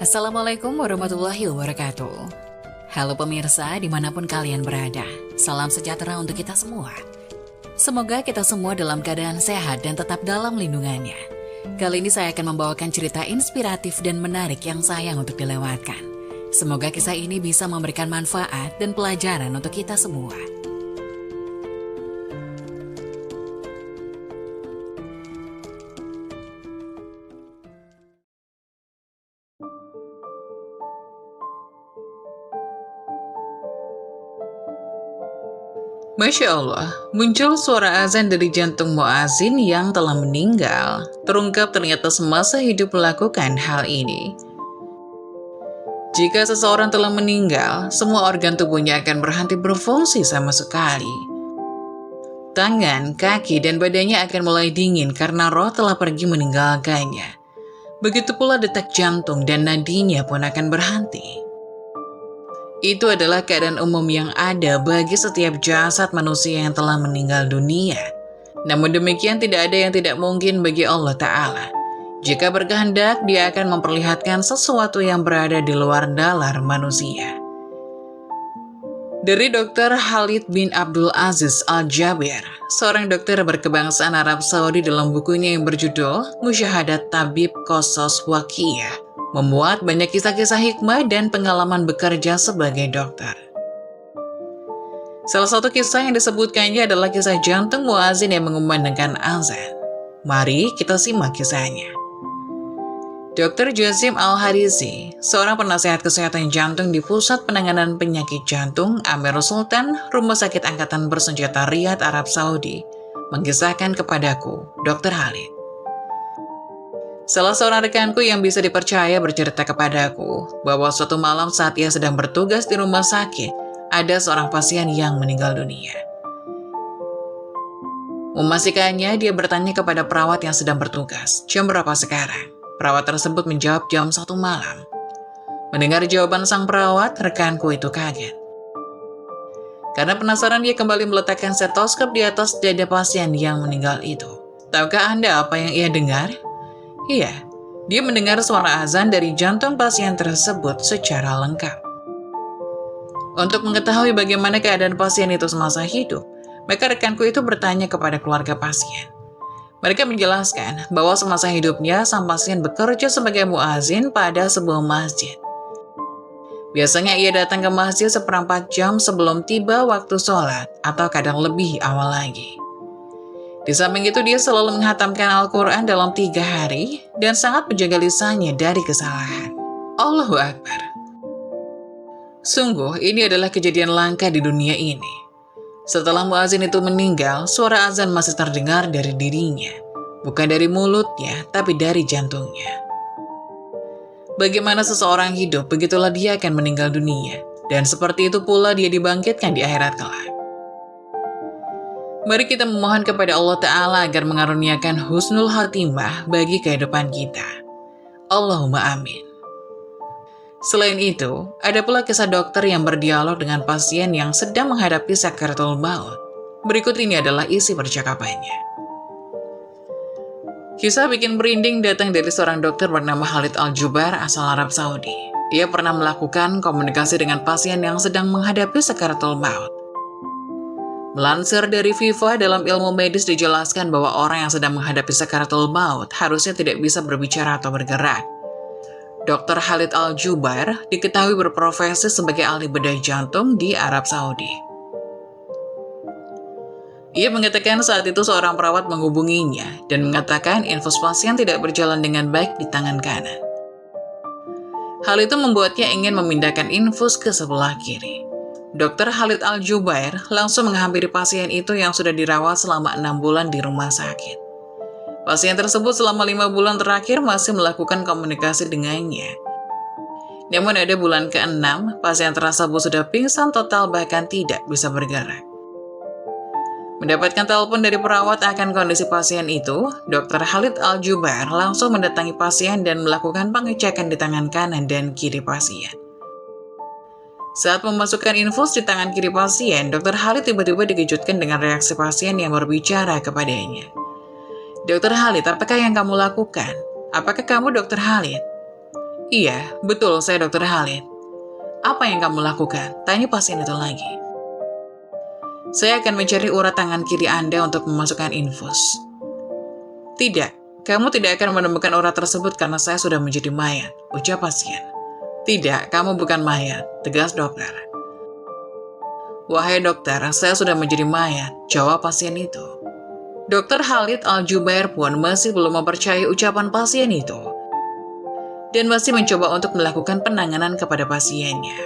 Assalamualaikum warahmatullahi wabarakatuh. Halo pemirsa dimanapun kalian berada, salam sejahtera untuk kita semua. Semoga kita semua dalam keadaan sehat dan tetap dalam lindungannya. Kali ini saya akan membawakan cerita inspiratif dan menarik yang sayang untuk dilewatkan. Semoga kisah ini bisa memberikan manfaat dan pelajaran untuk kita semua. Masya Allah, muncul suara azan dari jantung muazin yang telah meninggal. Terungkap ternyata semasa hidup melakukan hal ini. Jika seseorang telah meninggal, semua organ tubuhnya akan berhenti berfungsi sama sekali. Tangan, kaki, dan badannya akan mulai dingin karena roh telah pergi meninggalkannya. Begitu pula detak jantung dan nadinya pun akan berhenti. Itu adalah keadaan umum yang ada bagi setiap jasad manusia yang telah meninggal dunia. Namun demikian tidak ada yang tidak mungkin bagi Allah Ta'ala. Jika berkehendak, Dia akan memperlihatkan sesuatu yang berada di luar nalar manusia. Dari Dr. Khalid bin Abdul Aziz Al-Jabir, seorang dokter berkebangsaan Arab Saudi dalam bukunya yang berjudul Musyahadat Tabib Qasas Waqiyah, memuat banyak kisah-kisah hikmah dan pengalaman bekerja sebagai dokter. Salah satu kisah yang disebutkannya adalah kisah jantung muazin yang mengumandangkan azan. Mari kita simak kisahnya. Dr. Jazim Al-Harisi, seorang penasehat kesehatan jantung di Pusat Penanganan Penyakit Jantung Amirul Sultan, Rumah Sakit Angkatan Bersenjata Riyadh, Arab Saudi, mengisahkan kepadaku, Dr. Khalid. Salah seorang rekanku yang bisa dipercaya bercerita kepadaku bahwa suatu malam saat ia sedang bertugas di rumah sakit, ada seorang pasien yang meninggal dunia. Memastikannya, dia bertanya kepada perawat yang sedang bertugas, jam berapa sekarang? Perawat tersebut menjawab jam 1 malam. Mendengar jawaban sang perawat, rekanku itu kaget. Karena penasaran, dia kembali meletakkan stetoskop di atas dada pasien yang meninggal itu. Tahukah Anda apa yang ia dengar? Iya, dia mendengar suara azan dari jantung pasien tersebut secara lengkap. Untuk mengetahui bagaimana keadaan pasien itu semasa hidup, maka rekanku itu bertanya kepada keluarga pasien. Mereka menjelaskan bahwa semasa hidupnya sang pasien bekerja sebagai muazin pada sebuah masjid. Biasanya ia datang ke masjid seperempat jam sebelum tiba waktu sholat atau kadang lebih awal lagi. Di samping itu dia selalu menghatamkan Al-Quran dalam 3 hari dan sangat menjaga lisannya dari kesalahan. Allahu Akbar. Sungguh ini adalah kejadian langka di dunia ini. Setelah muazin itu meninggal, suara azan masih terdengar dari dirinya. Bukan dari mulutnya, tapi dari jantungnya. Bagaimana seseorang hidup, begitulah dia akan meninggal dunia. Dan seperti itu pula dia dibangkitkan di akhirat kelak. Mari kita memohon kepada Allah Ta'ala agar mengaruniakan husnul khatimah bagi kehidupan kita. Allahumma amin. Selain itu, ada pula kisah dokter yang berdialog dengan pasien yang sedang menghadapi sakaratul maut. Berikut ini adalah isi percakapannya. Kisah bikin merinding datang dari seorang dokter bernama Khalid Al-Jubair asal Arab Saudi. Ia pernah melakukan komunikasi dengan pasien yang sedang menghadapi sakaratul maut. Melansir dari FIFA, dalam ilmu medis dijelaskan bahwa orang yang sedang menghadapi sakaratul maut harusnya tidak bisa berbicara atau bergerak. Dr. Khalid Al-Jubair diketahui berprofesi sebagai ahli bedah jantung di Arab Saudi. Ia mengatakan saat itu seorang perawat menghubunginya dan mengatakan infus pasien tidak berjalan dengan baik di tangan kanan. Hal itu membuatnya ingin memindahkan infus ke sebelah kiri. Dr. Khalid Al-Jubair langsung menghampiri pasien itu yang sudah dirawat selama 6 bulan di rumah sakit. Pasien tersebut selama 5 bulan terakhir masih melakukan komunikasi dengannya. Namun ada bulan ke-6, pasien tersebut sudah pingsan total bahkan tidak bisa bergerak. Mendapatkan telepon dari perawat akan kondisi pasien itu, Dr. Khalid Al-Jubair langsung mendatangi pasien dan melakukan pengecekan di tangan kanan dan kiri pasien. Saat memasukkan infus di tangan kiri pasien, Dr. Khalid tiba-tiba dikejutkan dengan reaksi pasien yang berbicara kepadanya. Dr. Khalid, apakah yang kamu lakukan? Apakah kamu Dr. Khalid? Iya, betul, saya Dokter Khalid. Apa yang kamu lakukan? Tanya pasien itu lagi. Saya akan mencari urat tangan kiri Anda untuk memasukkan infus. Tidak, kamu tidak akan menemukan urat tersebut karena saya sudah menjadi mayat, ucap pasien. Tidak, kamu bukan mayat, tegas dokter. Wahai dokter, saya sudah menjadi mayat, jawab pasien itu. Dokter Khalid Al-Jubair pun masih belum mempercayai ucapan pasien itu dan masih mencoba untuk melakukan penanganan kepada pasiennya.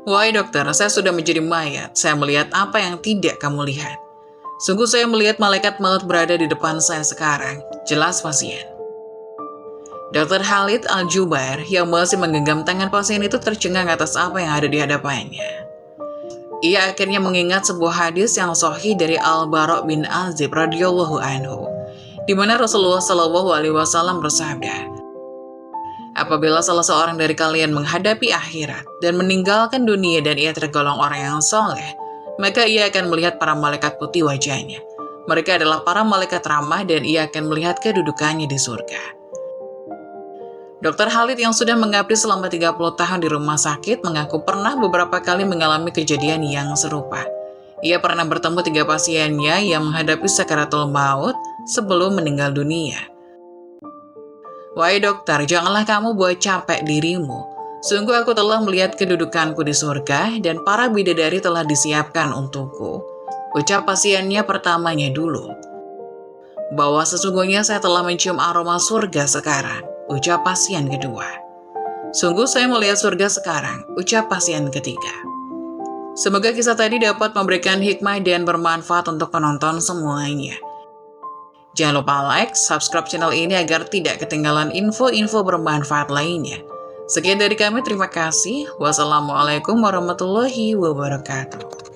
Wahai dokter, saya sudah menjadi mayat. Saya melihat apa yang tidak kamu lihat. Sungguh saya melihat malaikat maut berada di depan saya sekarang, jelas pasien. Dokter Khalid Al-Jubair yang masih menggenggam tangan pasien itu tercengang atas apa yang ada di hadapannya. Ia akhirnya mengingat sebuah hadis yang sahih dari Al-Bara' bin Azib radhiyallahu anhu, di mana Rasulullah Shallallahu alaihi wasallam bersabda, apabila salah seorang dari kalian menghadapi akhirat dan meninggalkan dunia dan ia tergolong orang yang soleh, maka ia akan melihat para malaikat putih wajahnya. Mereka adalah para malaikat ramah dan ia akan melihat kedudukannya di surga. Dokter Khalid yang sudah mengabdi selama 30 tahun di rumah sakit mengaku pernah beberapa kali mengalami kejadian yang serupa. Ia pernah bertemu 3 pasiennya yang menghadapi sakaratul maut sebelum meninggal dunia. Wahai dokter, janganlah kamu buat capek dirimu. Sungguh aku telah melihat kedudukanku di surga dan para bidadari telah disiapkan untukku. Ucap pasiennya pertamanya dulu. Bahwa sesungguhnya saya telah mencium aroma surga sekarang. Ucap pasien kedua. Sungguh saya melihat surga sekarang. Ucap pasien ketiga. Semoga kisah tadi dapat memberikan hikmah dan bermanfaat untuk penonton semuanya. Jangan lupa like, subscribe channel ini agar tidak ketinggalan info-info bermanfaat lainnya. Sekian dari kami, terima kasih. Wassalamualaikum warahmatullahi wabarakatuh.